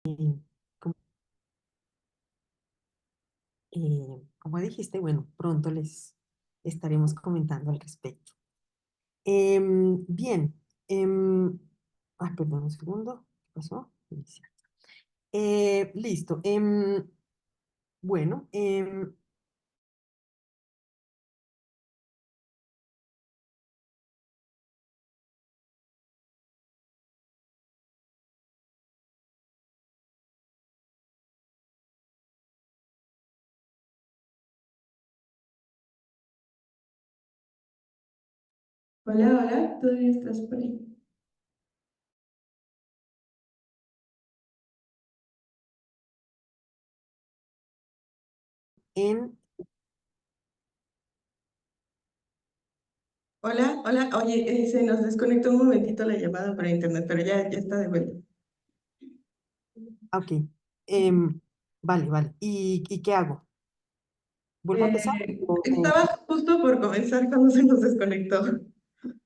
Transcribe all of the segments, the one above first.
Como, como dijiste, bueno, pronto les estaremos comentando al respecto. Bien, perdón un segundo, ¿qué pasó? Inicia. Listo. Bueno, Hola, hola, ¿todavía estás por ahí? en, Hola, hola, oye, se nos desconectó un momentito la llamada para internet, pero ya está de vuelta. ok, em, vale, vale. ¿Y qué hago? ¿Vuelvo a empezar? Estaba justo por comenzar cuando se nos desconectó.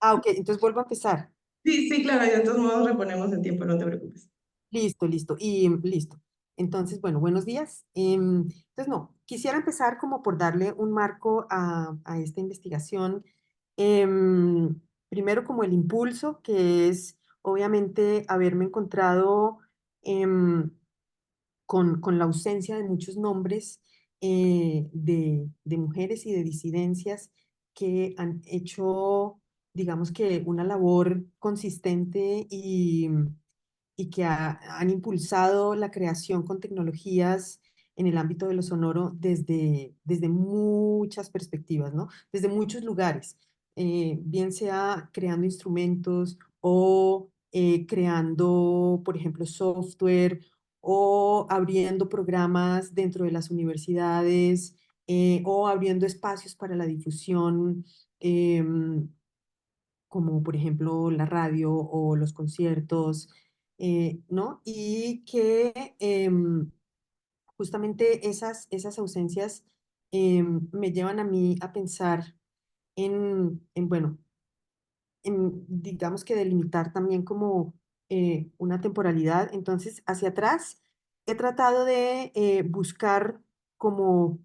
Ok, entonces vuelvo a empezar. Sí, sí, claro, y de todos modos reponemos en tiempo, no te preocupes. Listo, listo, y listo. Entonces, bueno, buenos días. Entonces, no, quisiera empezar como por darle un marco a esta investigación. Primero, como el impulso, que es obviamente haberme encontrado em, con la ausencia de muchos nombres de mujeres y de disidencias que han hecho, digamos que, una labor consistente y que han impulsado la creación con tecnologías en el ámbito de lo sonoro desde muchas perspectivas, ¿no? Desde muchos lugares, bien sea creando instrumentos o creando, por ejemplo, software o abriendo programas dentro de las universidades o abriendo espacios para la difusión. Como por ejemplo la radio o los conciertos, ¿no? Y que justamente esas ausencias me llevan a mí a pensar bueno, digamos que delimitar también como una temporalidad. Entonces, hacia atrás, he tratado de buscar como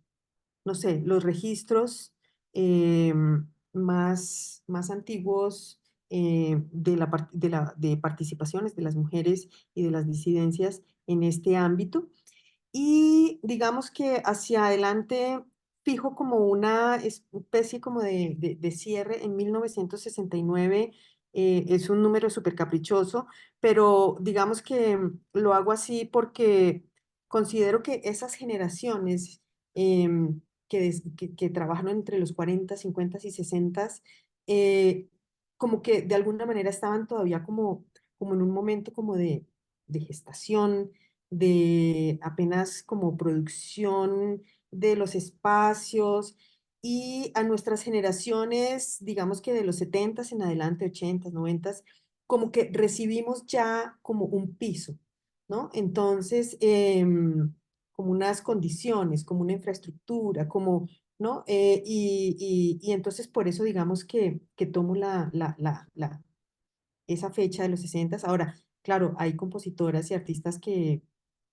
no sé, los registros eh, más antiguos de participaciones de las mujeres y de las disidencias en este ámbito. Y digamos que hacia adelante fijo como una especie como de cierre en 1969. Es un número súper caprichoso, pero digamos que lo hago así porque considero que esas generaciones que trabajaron entre los 40, 50 y 60, eh, como que de alguna manera estaban todavía como en un momento como de gestación, de apenas como producción de los espacios y a nuestras generaciones, digamos que de los 70 en adelante, 80, 90, como que recibimos ya como un piso, ¿no? Entonces, como unas condiciones, como una infraestructura, como, ¿no? Y entonces por eso digamos que tomo esa fecha de los 60. Ahora, claro, hay compositoras y artistas que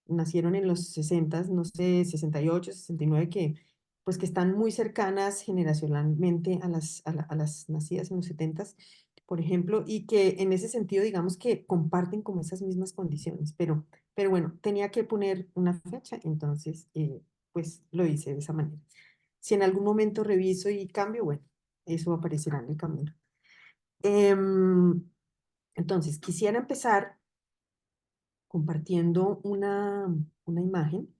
nacieron en los 60, no sé, 68, 69, que pues que están muy cercanas generacionalmente a las nacidas en los 70, por ejemplo, y que en ese sentido, digamos que comparten como esas mismas condiciones, pero bueno, tenía que poner una fecha, entonces, pues lo hice de esa manera. Si en algún momento reviso y cambio, bueno, eso aparecerá en el camino. Em, entonces, quisiera empezar compartiendo una imagen,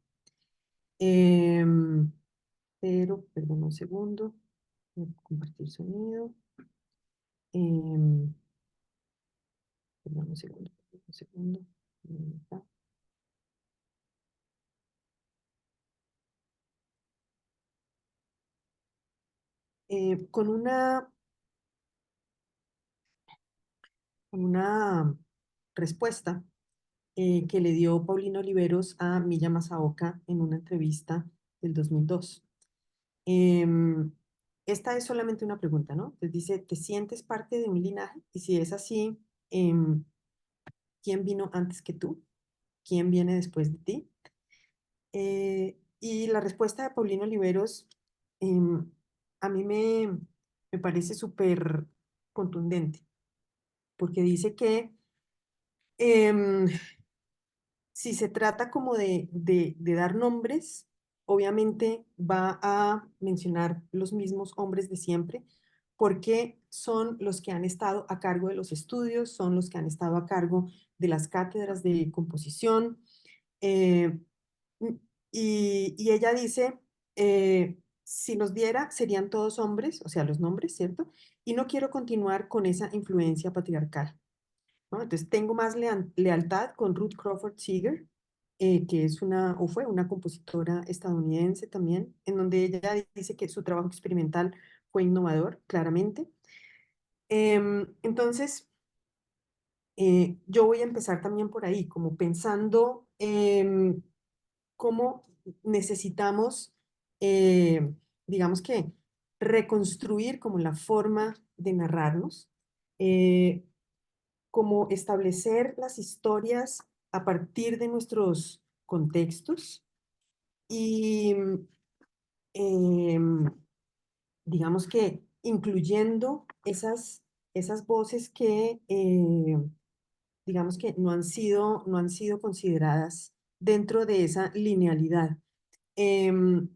em, pero, perdón un segundo, voy a compartir sonido, em, perdón un segundo, ¿dónde está? Con una respuesta que le dio Paulino Oliveros a Milla Masaoka en una entrevista del 2002. Em, Esta es solamente una pregunta, ¿no? Entonces dice, ¿te sientes parte de un linaje? Y si es así, ¿quién vino antes que tú? ¿quién viene después de ti? Y la respuesta de Paulino Oliveros em, a mí me parece súper contundente, porque dice que em, si se trata como de dar nombres, obviamente va a mencionar los mismos hombres de siempre, porque son los que han estado a cargo de los estudios, son los que han estado a cargo de las cátedras de composición. eh, y ella dice, si nos diera, serían todos hombres, o sea, los nombres, ¿cierto? Y no quiero continuar con esa influencia patriarcal, ¿no? Entonces, tengo más lealtad con Ruth Crawford Seeger, que es una, o fue una compositora estadounidense también, en donde ella dice que su trabajo experimental fue innovador, claramente. Entonces, yo voy a empezar también por ahí, como pensando cómo necesitamos, eh, digamos que, reconstruir como la forma de narrarnos. Eh, Como establecer las historias a partir de nuestros contextos y em, digamos que incluyendo esas voces que digamos que no han sido consideradas dentro de esa linealidad. Em,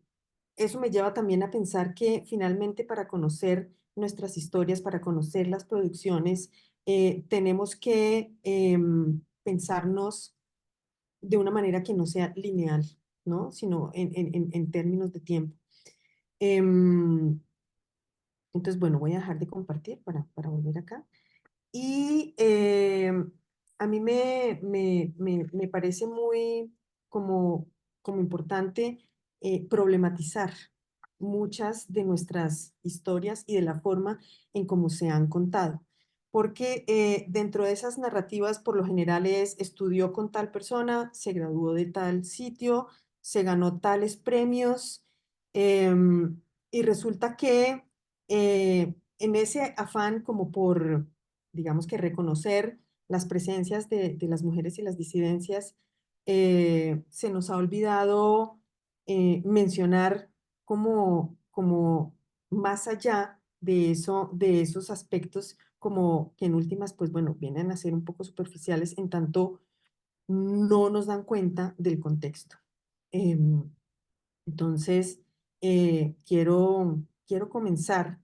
Eso me lleva también a pensar que finalmente para conocer nuestras historias, para conocer las producciones, tenemos que pensarnos de una manera que no sea lineal, ¿no? Sino en términos de tiempo. Em, entonces, bueno, voy a dejar de compartir para volver acá. Y a mí me parece muy como, como importante problematizar muchas de nuestras historias y de la forma en cómo se han contado. Porque dentro de esas narrativas, por lo general es estudió con tal persona, se graduó de tal sitio, se ganó tales premios, em, y resulta que en ese afán como por digamos que reconocer las presencias de las mujeres y las disidencias, se nos ha olvidado mencionar como más allá de eso, de esos aspectos, como que en últimas, pues bueno, vienen a ser un poco superficiales en tanto no nos dan cuenta del contexto. Em, entonces, quiero comenzar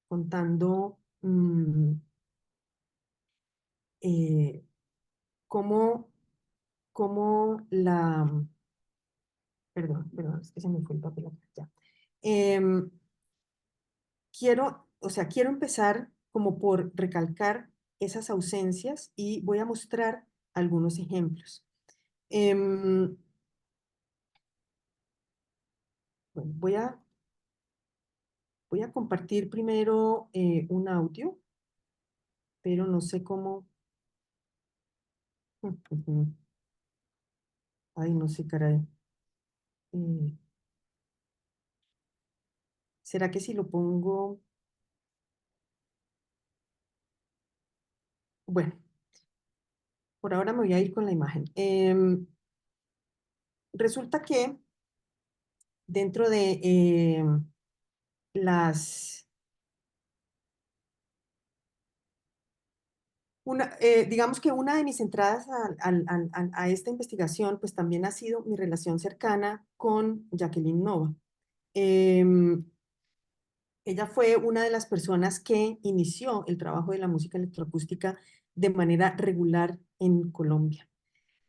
contando eh, cómo, cómo la, perdón, es que se me fue el papel acá, ya. Em, o sea, quiero empezar como por recalcar esas ausencias y voy a mostrar algunos ejemplos. Em, bueno, voy a compartir primero un audio, pero no sé cómo. Ay, no sé, caray. Eh, ¿Será que si lo pongo? Bueno, por ahora me voy a ir con la imagen. Resulta que dentro de las, digamos que una de mis entradas a esta investigación, pues también ha sido mi relación cercana con Jacqueline Nova. Em, Ella fue una de las personas que inició el trabajo de la música electroacústica de manera regular en Colombia.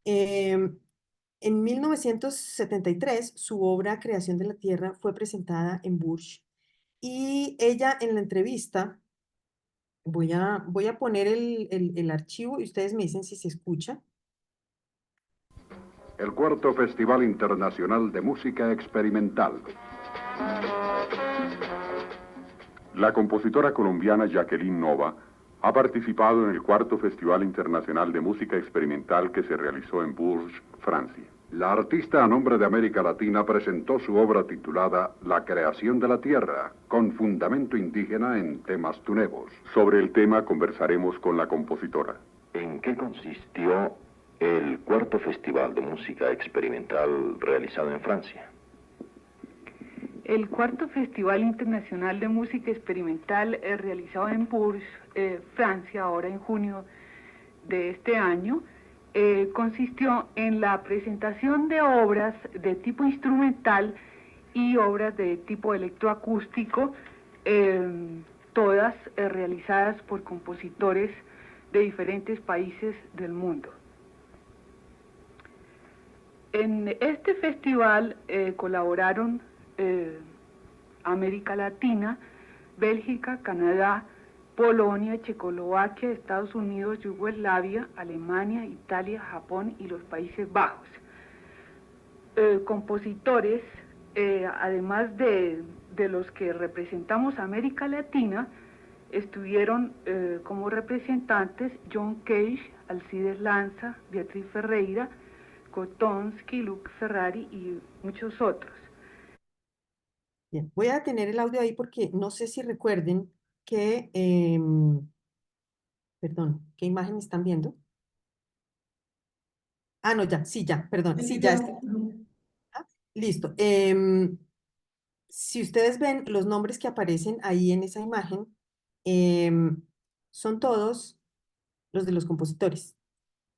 Em, en 1973, su obra Creación de la Tierra fue presentada en Bourges y ella en la entrevista, voy a poner el archivo y ustedes me dicen si se escucha. El cuarto Festival Internacional de Música Experimental. La compositora colombiana Jacqueline Nova ha participado en el cuarto Festival Internacional de Música Experimental que se realizó en Bourges, Francia. La artista a nombre de América Latina presentó su obra titulada La creación de la tierra, con fundamento indígena en temas tunebos. Sobre el tema conversaremos con la compositora. ¿En qué consistió El cuarto Festival de Música Experimental realizado en Francia. El cuarto Festival Internacional de Música Experimental realizado en Bourges, Francia, ahora en junio de este año, consistió en la presentación de obras de tipo instrumental y obras de tipo electroacústico, todas realizadas por compositores de diferentes países del mundo. En este festival colaboraron América Latina, Bélgica, Canadá, Polonia, Checoslovaquia, Estados Unidos, Yugoslavia, Alemania, Italia, Japón y los Países Bajos. Compositores, además de los que representamos a América Latina, estuvieron como representantes John Cage, Alcides Lanza, Beatriz Ferreira, Kotonsky, Luc Ferrari y muchos otros. Bien, voy a tener el audio ahí porque no sé si recuerden que, perdón, ¿qué imagen están viendo? Ah, no, ya, sí, ya, perdón, sí, ya está. Ah, listo. Si ustedes ven los nombres que aparecen ahí en esa imagen, em, son todos los de los compositores.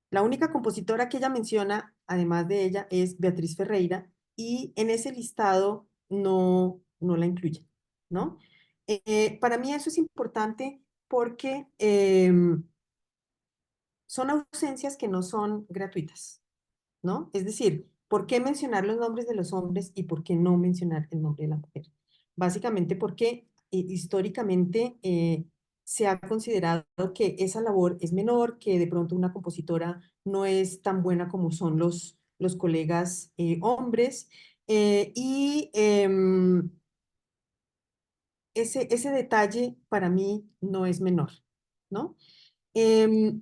La única compositora que ella menciona, además de ella, es Beatriz Ferreira, y en ese listado no la incluye, ¿no? Para mí eso es importante porque son ausencias que no son gratuitas, ¿no? Es decir, ¿por qué mencionar los nombres de los hombres y por qué no mencionar el nombre de la mujer? Básicamente porque históricamente se ha considerado que esa labor es menor, que de pronto una compositora no es tan buena como son los colegas hombres, y ese detalle para mí no es menor, ¿no? Em,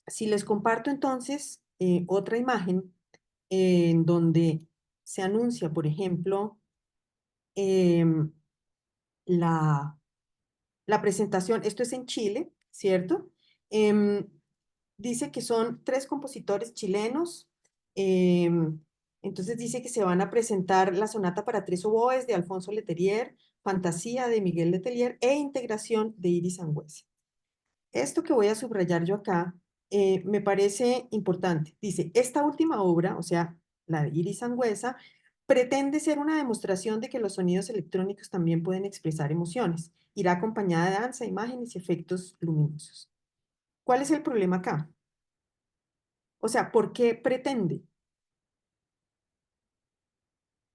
si les comparto entonces otra imagen en donde se anuncia, por ejemplo, em, la, la presentación, esto es en Chile, ¿cierto? Em, Dice que son tres compositores chilenos, em, entonces dice que se van a presentar la sonata para tres oboes de Alfonso Letelier, Fantasía de Miguel Letelier e Integración de Iris Sangüesa. Esto que voy a subrayar yo acá me parece importante. Dice, esta última obra, o sea, la de Iris Sangüesa, pretende ser una demostración de que los sonidos electrónicos también pueden expresar emociones. Irá acompañada de danza, imágenes y efectos luminosos. ¿Cuál es el problema acá? O sea, ¿por qué pretende?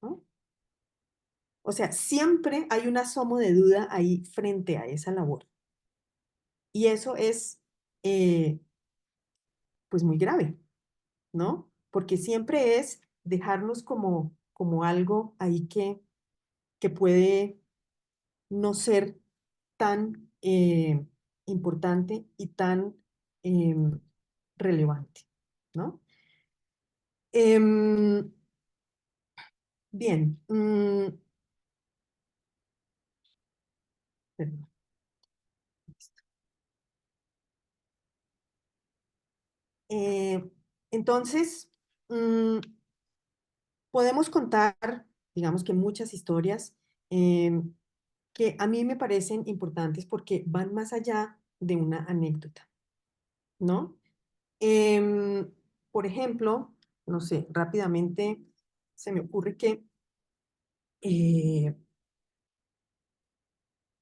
¿No? O sea, siempre hay un asomo de duda ahí frente a esa labor. Y eso es, eh, pues, muy grave, ¿no? Porque siempre es dejarnos como algo ahí que puede no ser tan importante y tan em, relevante, ¿no? Em, bien, perdón. Eh, entonces, mm, podemos contar, digamos que muchas historias em, que a mí me parecen importantes porque van más allá de una anécdota, ¿no? Em, por ejemplo, no sé, rápidamente se me ocurre que eh,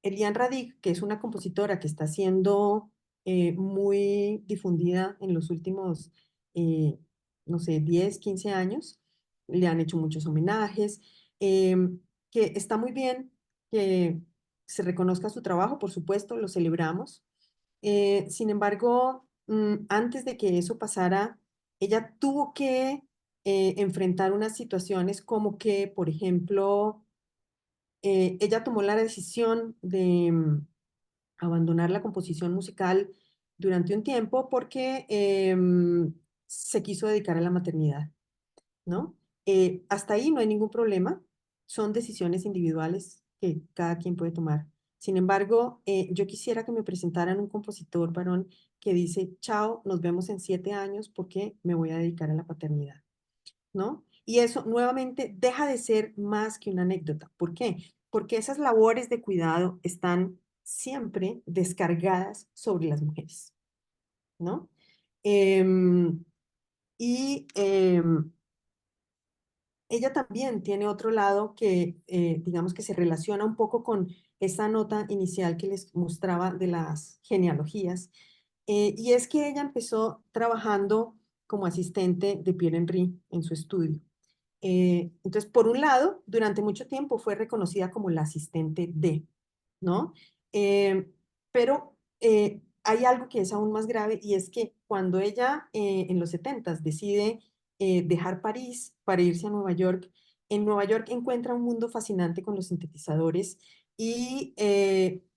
Eliane Radic, que es una compositora que está siendo muy difundida en los últimos, eh, no sé, 10, 15 años, le han hecho muchos homenajes, que está muy bien que se reconozca su trabajo, por supuesto, lo celebramos. Sin embargo, antes de que eso pasara, ella tuvo que enfrentar unas situaciones como que, por ejemplo, ella tomó la decisión de abandonar la composición musical durante un tiempo porque se quiso dedicar a la maternidad, ¿no? Hasta ahí no hay ningún problema, son decisiones individuales que cada quien puede tomar. Sin embargo, yo quisiera que me presentaran un compositor varón que dice, chao, nos vemos en 7 años porque me voy a dedicar a la paternidad, ¿no? Y eso nuevamente deja de ser más que una anécdota. ¿Por qué? Porque esas labores de cuidado están siempre descargadas sobre las mujeres, ¿no? Em, y ella también tiene otro lado que, digamos que se relaciona un poco con esa nota inicial que les mostraba de las genealogías, y es que ella empezó trabajando como asistente de Pierre Henry en su estudio. Entonces, por un lado, durante mucho tiempo fue reconocida como la asistente de, ¿no? Eh, pero hay algo que es aún más grave y es que cuando ella en los 70 decide dejar París para irse a Nueva York, en Nueva York encuentra un mundo fascinante con los sintetizadores y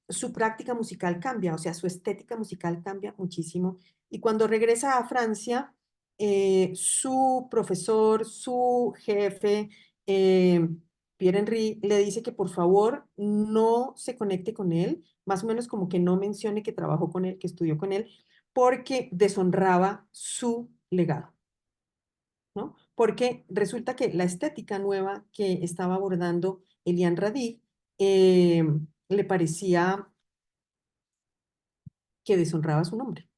su práctica musical cambia, o sea, su estética musical cambia muchísimo. Y cuando regresa a Francia, su profesor, su jefe, eh, Pierre Henry, le dice que por favor no se conecte con él, más o menos como que no mencione que trabajó con él, que estudió con él, porque deshonraba su legado, ¿no? Porque resulta que la estética nueva que estaba abordando Eliane Radi le parecía que deshonraba su nombre.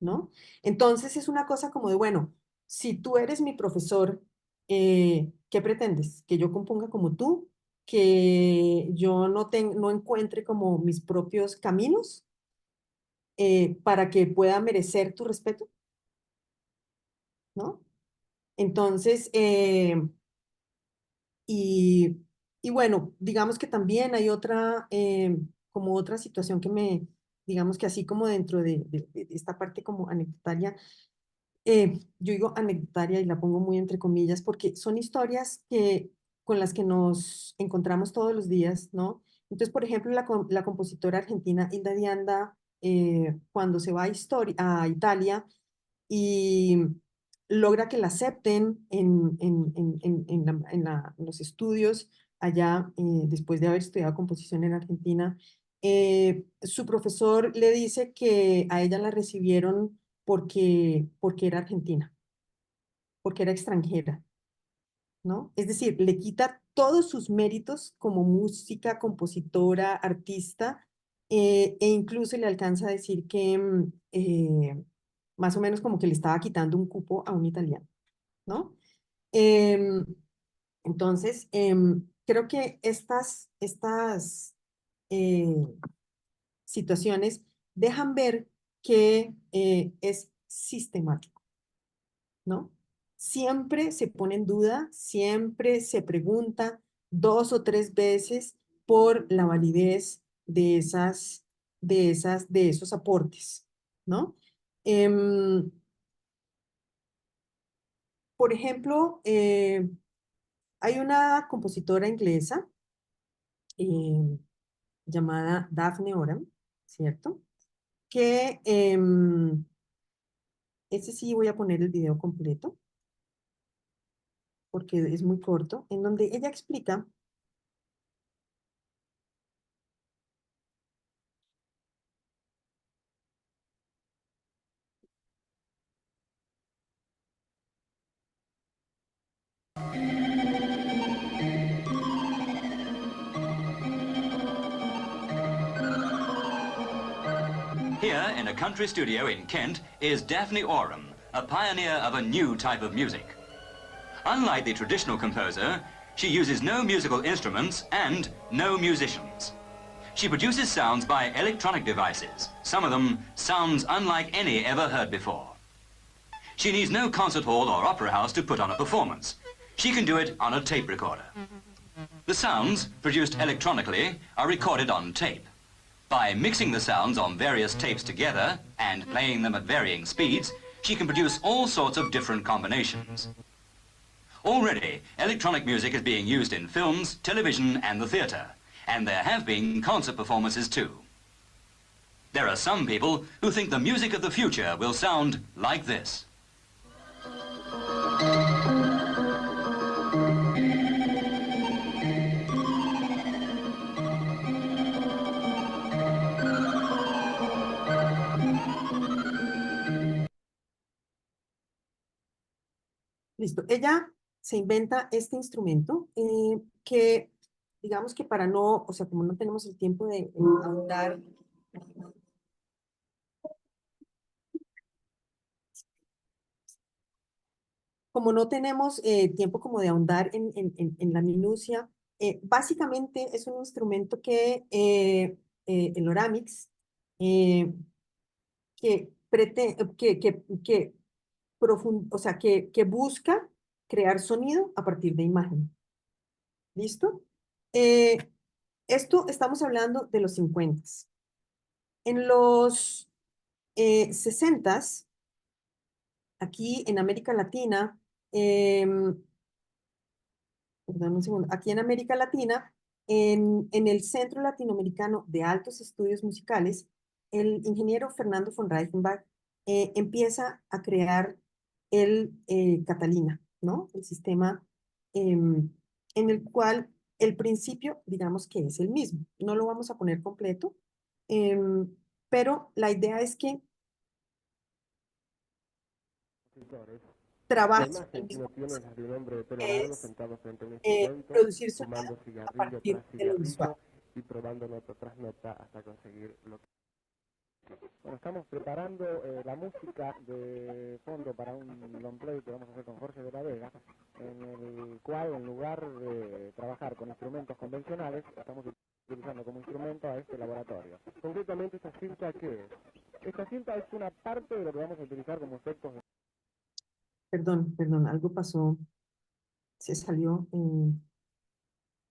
¿No? Entonces es una cosa como de, bueno, si tú eres mi profesor, ¿qué pretendes? ¿Que yo componga como tú? ¿Que yo no encuentre como mis propios caminos para que pueda merecer tu respeto? ¿No? Entonces, y, y bueno, digamos que también hay otra, como otra situación que digamos que así como dentro de esta parte como anecdotaria, yo digo anecdotaria y la pongo muy entre comillas porque son historias con las que nos encontramos todos los días, ¿no? Entonces, por ejemplo, la compositora argentina Hilda Dianda, cuando se va a Italia y logra que la acepten en los estudios allá, después de haber estudiado composición en Argentina, su profesor le dice que a ella la recibieron porque era argentina, porque era extranjera, ¿no? Es decir, le quita todos sus méritos como música, compositora, artista, e incluso le alcanza a decir que más o menos como que le estaba quitando un cupo a un italiano, ¿no? Em, entonces, creo que estas eh, situaciones dejan ver que es sistemático, ¿no? Siempre se pone en duda, siempre se pregunta 2 o 3 veces por la validez de esos aportes, ¿no? Em, por ejemplo, hay una compositora inglesa eh, llamada Daphne Oram, ¿cierto? Que este sí voy a poner el video completo porque es muy corto, en donde ella explica. Here, in a country studio in Kent, is Daphne Oram, a pioneer of a new type of music. Unlike the traditional composer, she uses no musical instruments and no musicians. She produces sounds by electronic devices, some of them sounds unlike any ever heard before. She needs no concert hall or opera house to put on a performance. She can do it on a tape recorder. The sounds, produced electronically, are recorded on tape. By mixing the sounds on various tapes together and playing them at varying speeds, she can produce all sorts of different combinations. Already, electronic music is being used in films, television, and the theatre, and there have been concert performances too. There are some people who think the music of the future will sound like this. Listo. Ella se inventa este instrumento que, digamos que para no, o sea, como no tenemos el tiempo de ahondar, como no tenemos tiempo como de ahondar en la minucia, básicamente es un instrumento que el Oramix, eh, o sea, que busca crear sonido a partir de imagen. ¿Listo? Eh, Esto estamos hablando de los 50. En los 60, aquí en América Latina, em, perdón un segundo, aquí en América Latina, en el Centro Latinoamericano de Altos Estudios Musicales, el ingeniero Fernando von Reichenbach empieza a crear el Catalina, ¿no? El sistema en el cual el principio, digamos que es el mismo. No lo vamos a poner completo, em, pero la idea es que La trabaja el imagen que mismo uno tiene es la principio, de un hombre de pelo que largo es sentado frente a un instrumento, producir sonido fumando a cigarrillo partir tras de lo visual. cigarrillo y probando nota tras nota hasta conseguir lo que... Bueno, estamos preparando la música de fondo para un long play que vamos a hacer con Jorge de la Vega, en el cual en lugar de trabajar con instrumentos convencionales, estamos utilizando como instrumento a este laboratorio. Concretamente, ¿esta cinta qué es? Esta cinta es una parte de lo que vamos a utilizar como efectos. Perdón, algo pasó, se salió.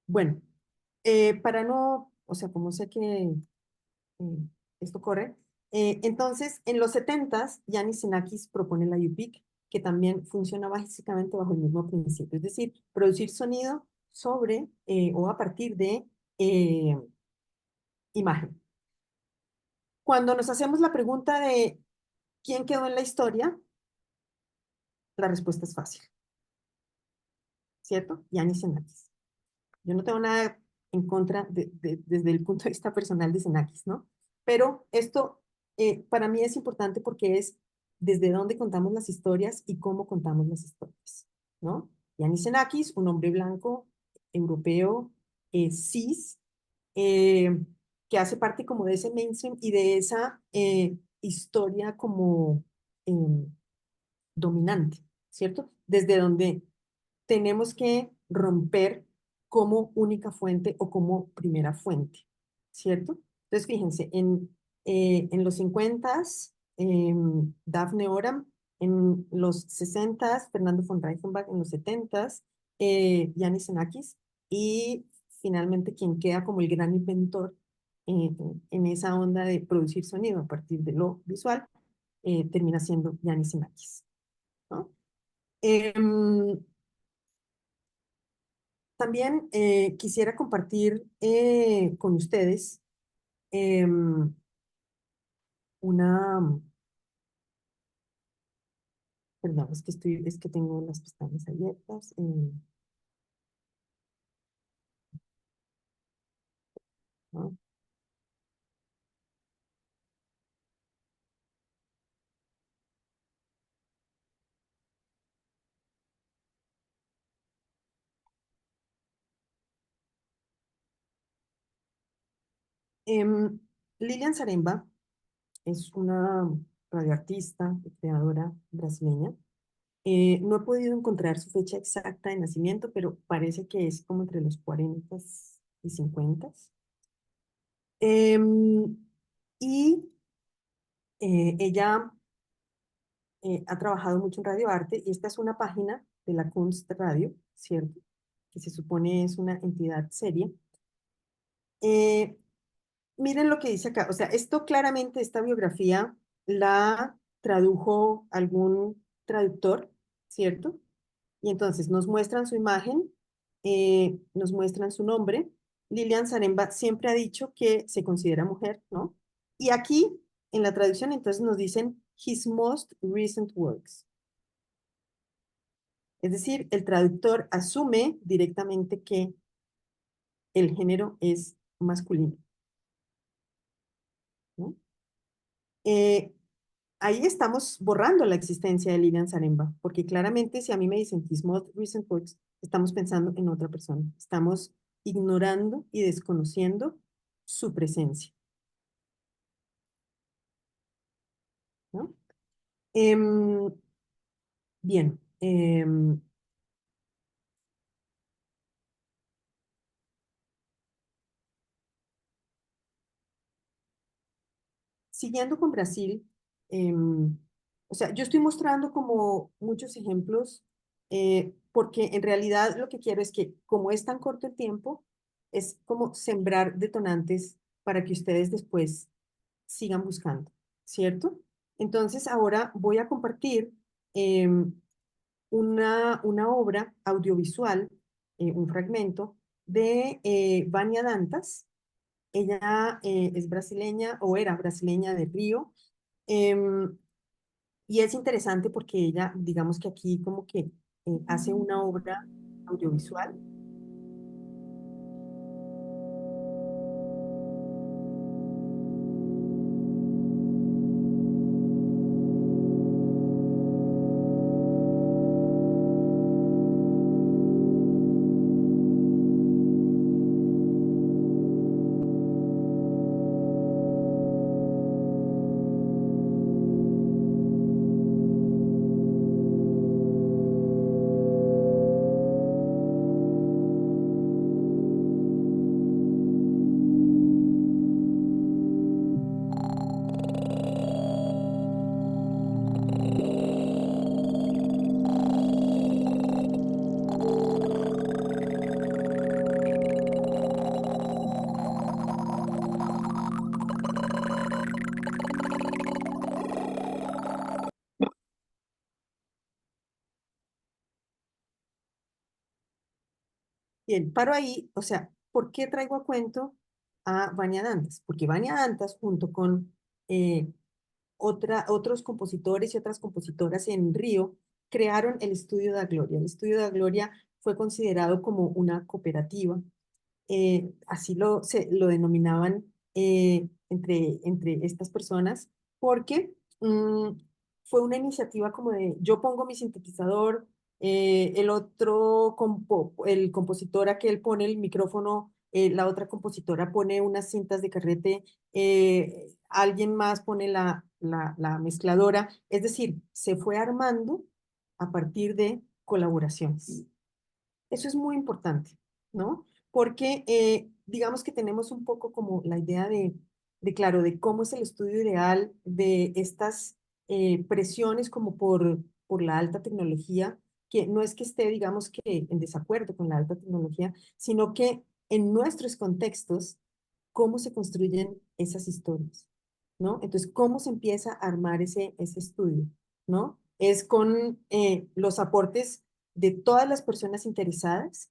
Bueno, para no, o sea, como sé que esto corre, entonces en los 70 Yanis Xenakis propone la UPIC, que también funciona básicamente bajo el mismo principio, es decir, producir sonido sobre o a partir de eh, imagen. Cuando nos hacemos la pregunta de quién quedó en la historia, la respuesta es fácil, ¿cierto? Yanis Xenakis. Yo no tengo nada en contra desde el punto de vista personal de Xenakis, ¿no? Pero esto para mí es importante porque es desde dónde contamos las historias y cómo contamos las historias, ¿no? Yanis Xenakis, un hombre blanco, europeo, cis, eh, que hace parte como de ese mainstream y de esa historia como dominante, ¿cierto? Desde donde tenemos que romper como única fuente o como primera fuente, ¿cierto? Entonces, fíjense, en los 50, Daphne Oram, en los 60, Fernando von Reichenbach, en los 70, Yanis Xenakis, y finalmente quien queda como el gran inventor en esa onda de producir sonido a partir de lo visual, termina siendo Yanis Xenakis, ¿no? Em, También quisiera compartir con ustedes em, una, perdón, es que tengo las pestañas abiertas. ¿No? Em, Lilian Zaremba es una radioartista y creadora brasileña. No he podido encontrar su fecha exacta de nacimiento, pero parece que es como entre los 40 y 50. Em, y ella ha trabajado mucho en Radio Arte y esta es una página de la Kunst Radio, ¿cierto? Que se supone es una entidad seria. Eh, Miren lo que dice acá, o sea, esto claramente, esta biografía la tradujo algún traductor, ¿cierto? Y entonces nos muestran su imagen, nos muestran su nombre. Lilian Zaremba siempre ha dicho que se considera mujer, ¿no? Y aquí, en la traducción, entonces nos dicen his most recent works. Es decir, el traductor asume directamente que el género es masculino, ¿no? Eh, ahí estamos borrando la existencia de Lilian Zaremba, porque claramente si a mí me dicen His most recent works, estamos pensando en otra persona, estamos ignorando y desconociendo su presencia, ¿no? Em, bien, siguiendo con Brasil, o sea, yo estoy mostrando como muchos ejemplos, porque en realidad lo que quiero es que, como es tan corto el tiempo, es como sembrar detonantes para que ustedes después sigan buscando, ¿cierto? Entonces, ahora voy a compartir una obra audiovisual, un fragmento de Vania Dantas. Ella es brasileña o era brasileña de Río. em, y es interesante porque ella, digamos que aquí como que hace una obra audiovisual. Bien, paro ahí, o sea, ¿por qué traigo a cuento a Vania Dantas? Porque Vania Dantas, junto con eh, otros compositores y otras compositoras en Río, crearon el Estudio da Gloria. El Estudio da Gloria fue considerado como una cooperativa, así lo denominaban entre estas personas, porque fue una iniciativa como de yo pongo mi sintetizador, el otro, el compositor aquel pone el micrófono, la otra compositora pone unas cintas de carrete, alguien más pone la mezcladora, es decir, se fue armando a partir de colaboraciones. Eso es muy importante, ¿no? Porque digamos que tenemos un poco como la idea claro, de cómo es el estudio ideal de estas presiones como por la alta tecnología, que no es que esté, digamos que en desacuerdo con la alta tecnología, sino que en nuestros contextos, cómo se construyen esas historias, ¿no? Entonces, ¿cómo se empieza a armar ese estudio, ¿no? Es con los aportes de todas las personas interesadas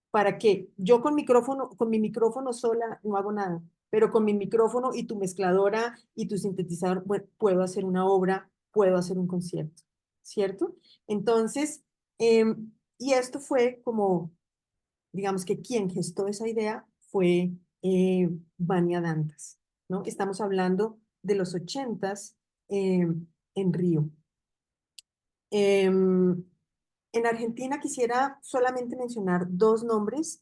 para que yo con mi micrófono sola no hago nada, pero con mi micrófono y tu mezcladora y tu sintetizador, bueno, puedo hacer una obra, puedo hacer un concierto, ¿cierto? Entonces, y esto fue como, digamos que quien gestó esa idea fue Vania Dantas, ¿no? Estamos hablando de los ochentas en Río. En Argentina quisiera solamente mencionar dos nombres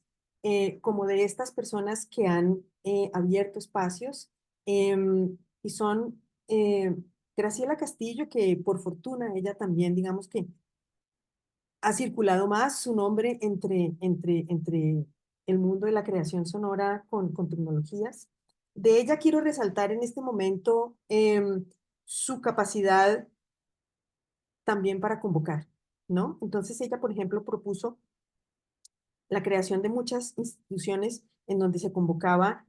como de estas personas que han abierto espacios y son Graciela Castillo, que por fortuna ella también, digamos que ha circulado más su nombre entre el mundo de la creación sonora con tecnologías. De ella quiero resaltar en este momento su capacidad también para convocar, ¿no? Entonces ella, por ejemplo, propuso la creación de muchas instituciones en donde se convocaba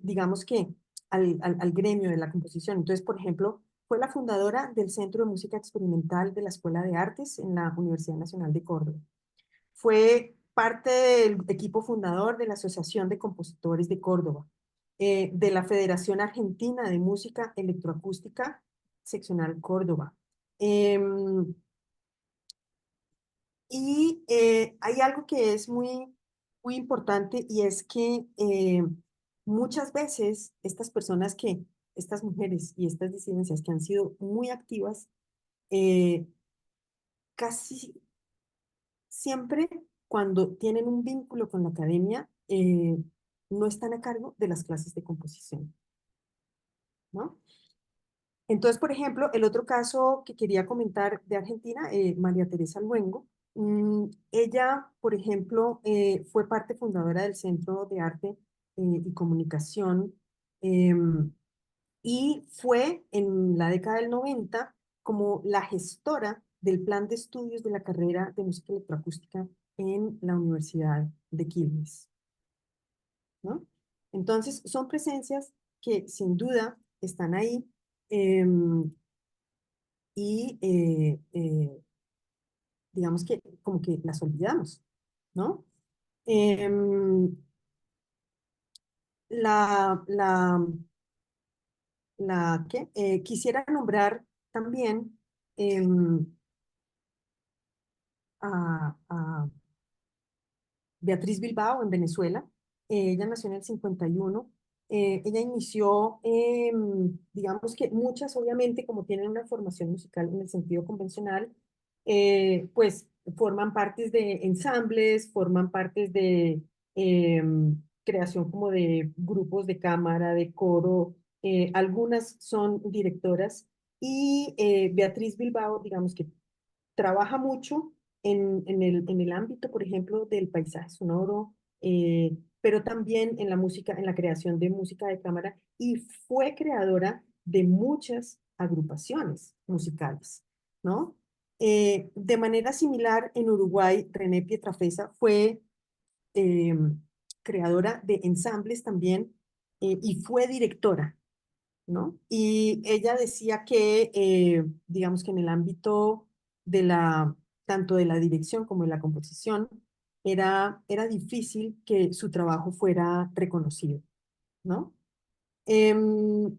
digamos que, al gremio de la composición. Entonces, por ejemplo, fue la fundadora del Centro de Música Experimental de la Escuela de Artes en la Universidad Nacional de Córdoba. Fue parte del equipo fundador de la Asociación de Compositores de Córdoba, de la Federación Argentina de Música Electroacústica, seccional Córdoba. Y hay algo que es muy importante y es que muchas veces estas personas que estas mujeres y estas disidencias que han sido muy activas, eh, casi siempre cuando tienen un vínculo con la academia, no están a cargo de las clases de composición, ¿no? Entonces, por ejemplo, el otro caso que quería comentar de Argentina, María Teresa Luengo, ella, por ejemplo, fue parte fundadora del Centro de Arte y Comunicación, em, y fue en la década del 90 como la gestora del plan de estudios de la carrera de música electroacústica en la Universidad de Quilmes, ¿no? Entonces, son presencias que sin duda están ahí, em, y digamos que como que las olvidamos, ¿no? Em, la, la, ¿qué? Quisiera nombrar también em, a Beatriz Bilbao en Venezuela. Ella nació en el 51. Ella inició, digamos que muchas, obviamente, como tienen una formación musical en el sentido convencional, pues forman partes de ensambles, forman partes de creación como de grupos de cámara, de coro. Algunas son directoras y Beatriz Bilbao, digamos que trabaja mucho en el ámbito, por ejemplo, del paisaje sonoro, pero también en la música, en la creación de música de cámara, y fue creadora de muchas agrupaciones musicales, ¿no? De manera similar, en Uruguay, René Pietrafesa fue eh, creadora de ensambles también, y fue directora, ¿no? Y ella decía que, digamos que en el ámbito de tanto de la dirección como de la composición, era difícil que su trabajo fuera reconocido, ¿no? Em,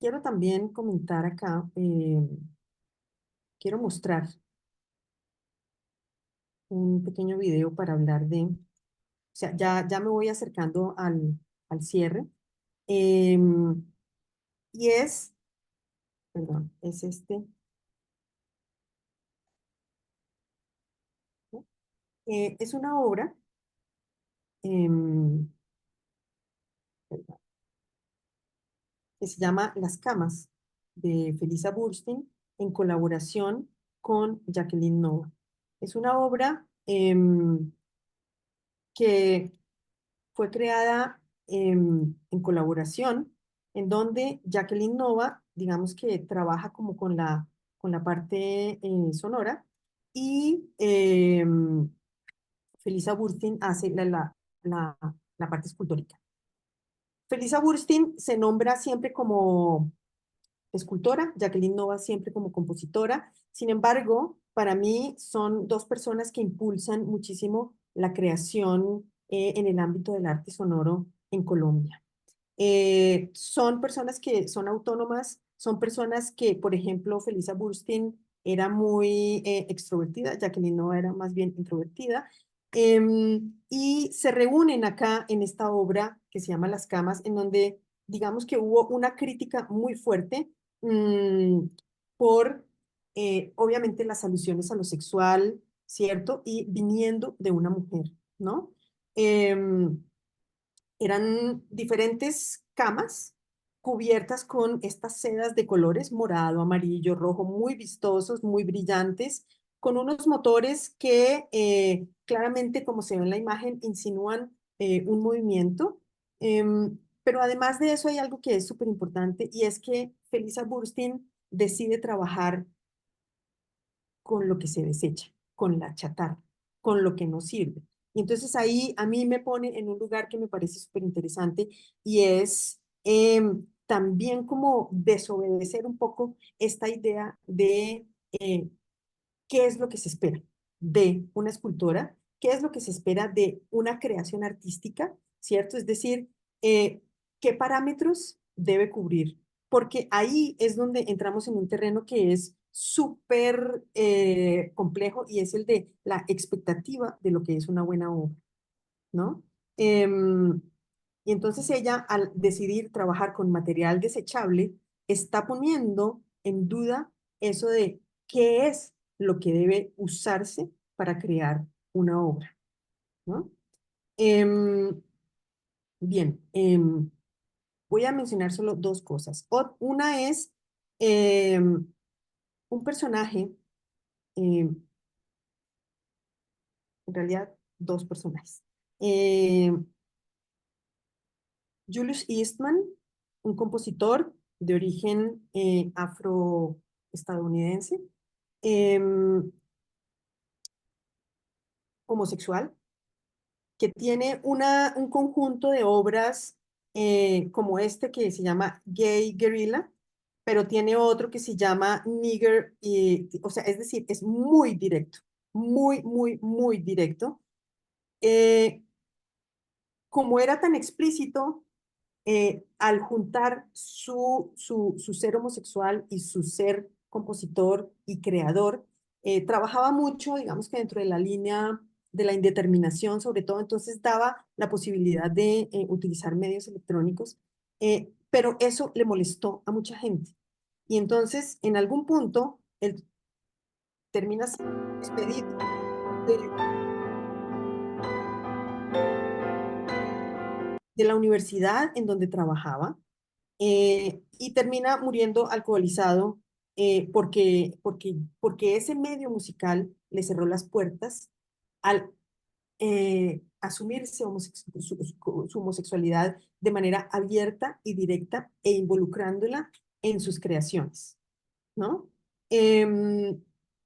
quiero también comentar acá, quiero mostrar un pequeño video para hablar o sea, ya me voy acercando al cierre. Em, y perdón, es este. ¿No? Es una obra, em, que se llama Las Camas, de Felisa Burstyn, en colaboración con Jacqueline Nova. Es una obra que fue creada en colaboración, en donde Jacqueline Nova, digamos que trabaja como con la parte sonora, y Felisa Burstyn hace la, la parte escultórica. Felisa Burstyn se nombra siempre como escultora, Jacqueline Nova siempre como compositora. Sin embargo, para mí son dos personas que impulsan muchísimo la creación en el ámbito del arte sonoro en Colombia. Son personas que son autónomas, son personas que, por ejemplo, Felisa Burstyn era muy extrovertida, Jacqueline Nova era más bien introvertida, y se reúnen acá en esta obra que se llama Las Camas, en donde digamos que hubo una crítica muy fuerte, mm, por, obviamente, las alusiones a lo sexual, ¿cierto? Y viniendo de una mujer, ¿no? Eran diferentes camas cubiertas con estas sedas de colores morado, amarillo, rojo, muy vistosos, muy brillantes, con unos motores que claramente, como se ve en la imagen, insinúan un movimiento. Pero además de eso hay algo que es súper importante, y es que Felisa Burstyn decide trabajar con lo que se desecha, con la chatarra, con lo que no sirve. Y entonces ahí a mí me pone en un lugar que me parece súper interesante, y es también como desobedecer un poco esta idea de qué es lo que se espera de una escultora, qué es lo que se espera de una creación artística, ¿cierto? Es decir, qué parámetros debe cubrir, porque ahí es donde entramos en un terreno que es súper complejo, y es el de la expectativa de lo que es una buena obra, ¿no? Em, Y entonces ella, al decidir trabajar con material desechable, está poniendo en duda eso de qué es lo que debe usarse para crear una obra, ¿no? Em, bien, voy a mencionar solo dos cosas. Una es un personaje, em, en realidad dos personajes. Julius Eastman, un compositor de origen afroestadounidense, em, homosexual, que tiene un conjunto de obras como este que se llama Gay Guerrilla, pero tiene otro que se llama Nigger, o sea, es decir, es muy directo, muy, muy, muy directo. Eh, como era tan explícito, al juntar su ser homosexual y su ser compositor y creador, trabajaba mucho, digamos que dentro de la línea de la indeterminación, sobre todo, entonces daba la posibilidad de utilizar medios electrónicos, pero eso le molestó a mucha gente. Y entonces, en algún punto, él termina siendo despedido de la universidad en donde trabajaba y termina muriendo alcoholizado porque ese medio musical le cerró las puertas al asumirse su homosexualidad de manera abierta y directa e involucrándola en sus creaciones, ¿no? Em,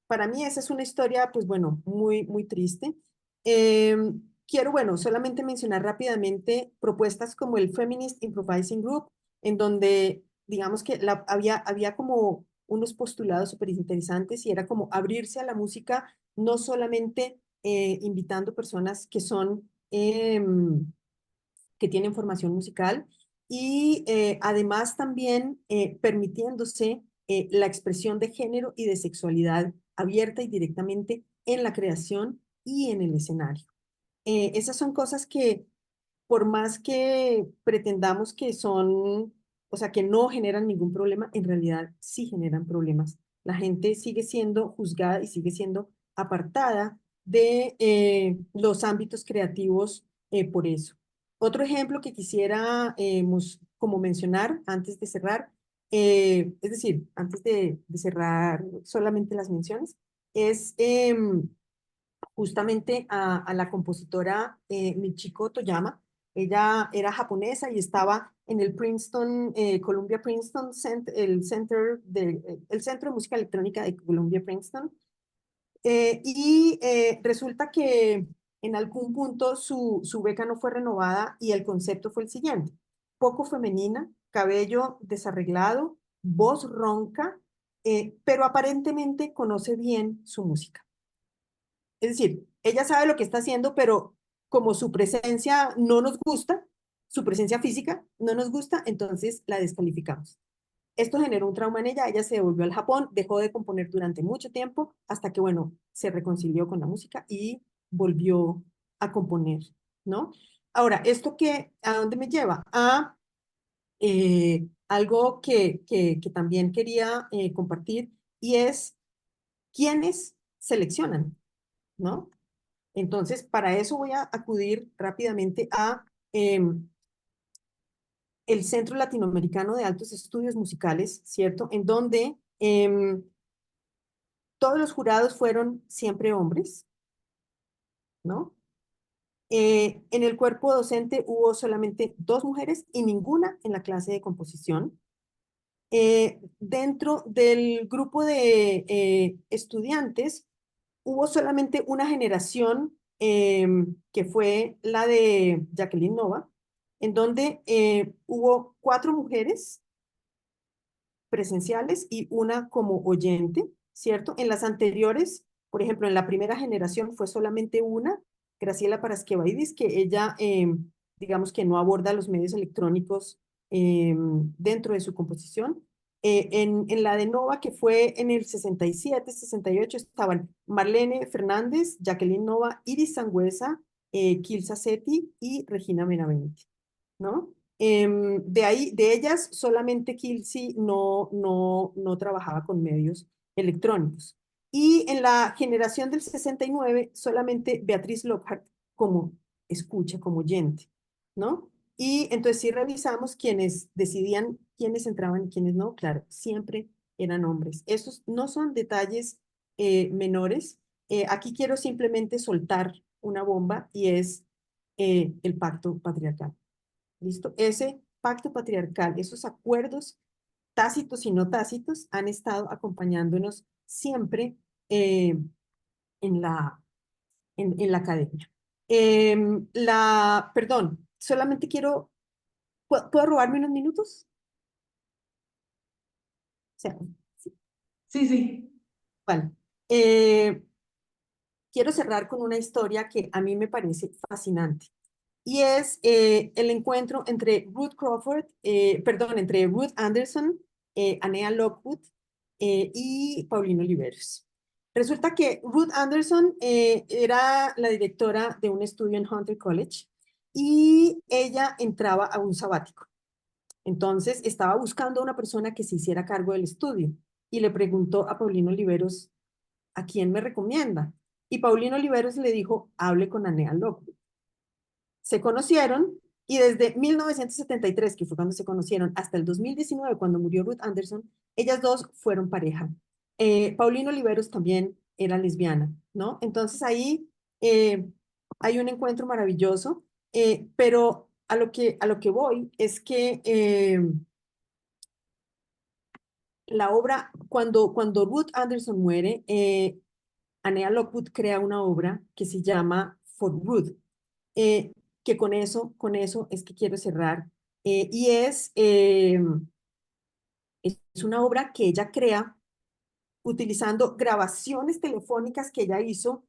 para mí esa es una historia, pues bueno, muy, muy triste. Quiero, bueno, solamente mencionar rápidamente propuestas como el Feminist Improvising Group, en donde, digamos que había como unos postulados súper interesantes y era como abrirse a la música, no solamente invitando personas que son que tienen formación musical y además también permitiéndose la expresión de género y de sexualidad abierta y directamente en la creación y en el escenario. Esas son cosas que por más que pretendamos que son, o sea, que no generan ningún problema, en realidad sí generan problemas. La gente sigue siendo juzgada y sigue siendo apartada de los ámbitos creativos por eso. Otro ejemplo que quisiera como mencionar antes de cerrar, es decir, antes de cerrar solamente las menciones, es justamente a la compositora Michiko Toyama. Ella era japonesa y estaba en el Princeton, Columbia Princeton, el Centro de Música Electrónica de Columbia Princeton. Resulta que en algún punto su beca no fue renovada y el concepto fue el siguiente: poco femenina, cabello desarreglado, voz ronca, pero aparentemente conoce bien su música. Es decir, ella sabe lo que está haciendo, pero como su presencia no nos gusta, su presencia física no nos gusta, entonces la descalificamos. Esto generó un trauma en ella, ella se devolvió al Japón, dejó de componer durante mucho tiempo, hasta que, bueno, se reconcilió con la música y volvió a componer, ¿no? Ahora, ¿esto qué, a dónde me lleva? A algo que también quería compartir, y es quiénes seleccionan, ¿no? Entonces, para eso voy a acudir rápidamente a el Centro Latinoamericano de Altos Estudios Musicales, ¿cierto? En donde todos los jurados fueron siempre hombres, ¿no? En el cuerpo docente hubo solamente 2 mujeres y ninguna en la clase de composición. Dentro del grupo de estudiantes hubo solamente una generación que fue la de Jacqueline Nova, en donde hubo 4 mujeres presenciales y una como oyente, ¿cierto? En las anteriores, por ejemplo, en la primera generación fue solamente una, Graciela Parasquevaidis, que ella, digamos que no aborda los medios electrónicos dentro de su composición. En la de Nova, que fue en el 67, 68, estaban Marlene Fernández, Jacqueline Nova, Iris Sangüesa, Kilsa Setti y Regina Benavente, ¿no? De ahí, de ellas, solamente Kelsey no trabajaba con medios electrónicos. Y en la generación del 69, solamente Beatriz Lockhart como escucha, como oyente, ¿no? Y entonces sí revisamos quienes decidían quiénes entraban y quiénes no, claro, siempre eran hombres. Esos no son detalles menores. Aquí quiero simplemente soltar una bomba y es el pacto patriarcal. ¿Listo? Ese pacto patriarcal, esos acuerdos tácitos y no tácitos han estado acompañándonos siempre en la academia. Perdón, solamente quiero, ¿puedo robarme unos minutos? O sea, sí, Sí, sí. vale. Quiero cerrar con una historia que a mí me parece fascinante. Y es el encuentro entre entre Ruth Anderson, Anea Lockwood y Paulino Oliveros. Resulta que Ruth Anderson era la directora de un estudio en Hunter College y ella entraba a un sabático. Entonces estaba buscando a una persona que se hiciera cargo del estudio y le preguntó a Paulino Oliveros, ¿a quién me recomienda? Y Paulino Oliveros le dijo, hable con Anea Lockwood. Se conocieron y desde 1973, que fue cuando se conocieron, hasta el 2019, cuando murió Ruth Anderson, ellas dos fueron pareja. Paulina Oliveros también era lesbiana, ¿no? Entonces ahí hay un encuentro maravilloso, pero a lo que voy es que la obra, cuando Ruth Anderson muere, Anea Lockwood crea una obra que se llama For Ruth, eh, que con eso es que quiero cerrar. Y es una obra que ella crea utilizando grabaciones telefónicas que ella hizo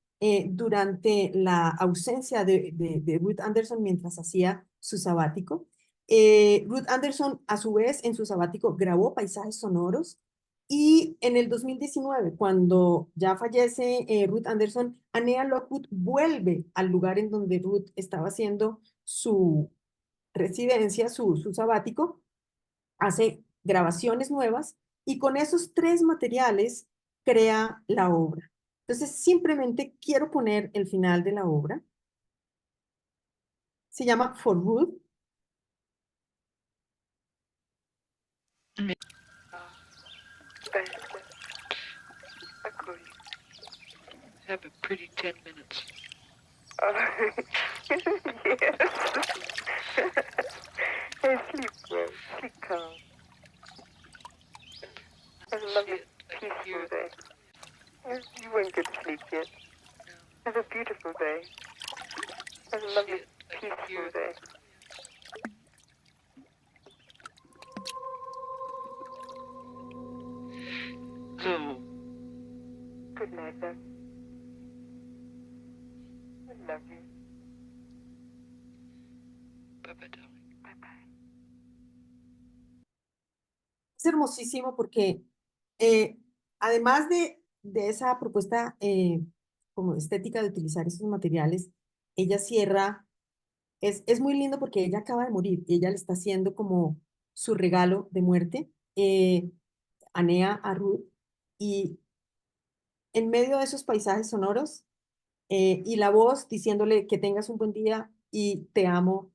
durante la ausencia de Ruth Anderson mientras hacía su sabático. Ruth Anderson, a su vez, en su sabático grabó paisajes sonoros y en el 2019, cuando ya fallece Ruth Anderson, Anea Lockwood vuelve al lugar en donde Ruth estaba haciendo su residencia, su sabático, hace grabaciones nuevas y con esos tres materiales crea la obra. Entonces, simplemente quiero poner el final de la obra. Se llama For Ruth. Have a pretty 10 minutes. Yes. Hey, sleep well, sleep calm. Have a lovely, peaceful day. You won't get to sleep yet. Have a beautiful day. Have a lovely, peaceful day. No. Good night, then. I love you. Bye-bye, darling. Bye-bye. Es hermosísimo porque además de esa propuesta como estética de utilizar esos materiales, ella cierra, es muy lindo porque ella acaba de morir y ella le está haciendo como su regalo de muerte, Anea a Ruth, y en medio de esos paisajes sonoros y la voz diciéndole que tengas un buen día y te amo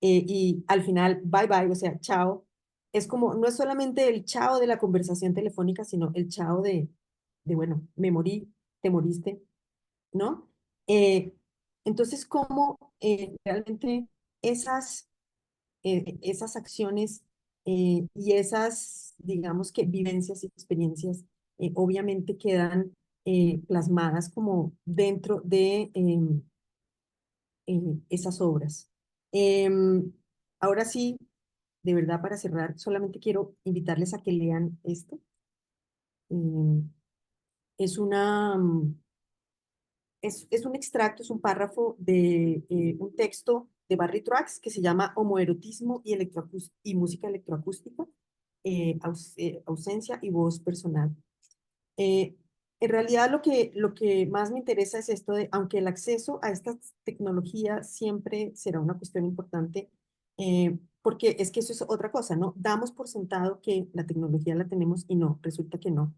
y al final bye bye, o sea, chao. Es como, no es solamente el chao de la conversación telefónica, sino el chao bueno, me morí, te moriste, ¿no? Eh, entonces, ¿cómo realmente esas acciones y esas, digamos que vivencias y experiencias, obviamente quedan plasmadas como dentro de esas obras? Em, Ahora sí, de verdad, para cerrar, solamente quiero invitarles a que lean esto. Em, es una, es un extracto, es un párrafo de un texto de Barry Truax que se llama Homoerotismo y música electroacústica, ausencia y voz personal. Eh, en realidad lo que más me interesa es esto de, aunque el acceso a esta tecnología siempre será una cuestión importante, Porque es que eso es otra cosa, ¿no? Damos por sentado que la tecnología la tenemos y no, resulta que no.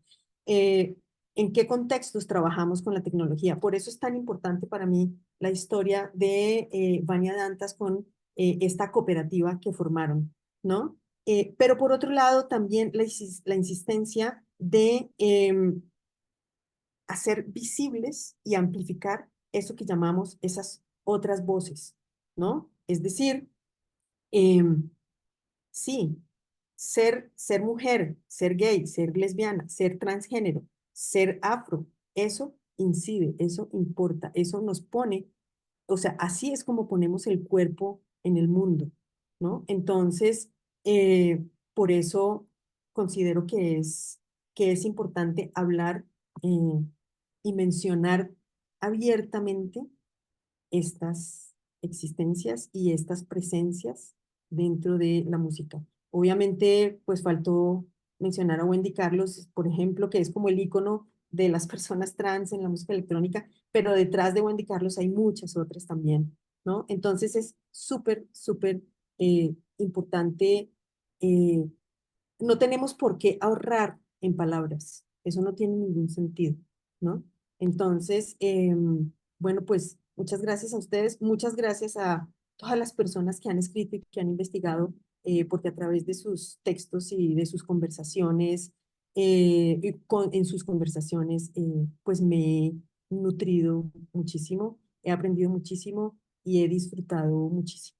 Eh, ¿En qué contextos trabajamos con la tecnología? Por eso es tan importante para mí la historia de Vania Dantas con esta cooperativa que formaron, ¿no? Pero por otro lado, también la insistencia de hacer visibles y amplificar eso que llamamos esas otras voces, ¿no? Es decir, sí, ser mujer, ser gay, ser lesbiana, ser transgénero, ser afro, eso incide, eso importa, eso nos pone, o sea, así es como ponemos el cuerpo en el mundo, ¿no? Entonces, por eso considero que es importante hablar y mencionar abiertamente estas existencias y estas presencias dentro de la música. Obviamente, pues faltó mencionar a Wendy Carlos, por ejemplo, que es como el ícono de las personas trans en la música electrónica, pero detrás de Wendy Carlos hay muchas otras también, ¿no? Entonces es súper, súper importante. eh, no tenemos por qué ahorrar en palabras, eso no tiene ningún sentido, ¿no? Entonces, bueno, pues muchas gracias a ustedes, muchas gracias a todas las personas que han escrito y que han investigado, porque a través de sus textos y de sus conversaciones, en sus conversaciones, pues me he nutrido muchísimo, he aprendido muchísimo y he disfrutado muchísimo.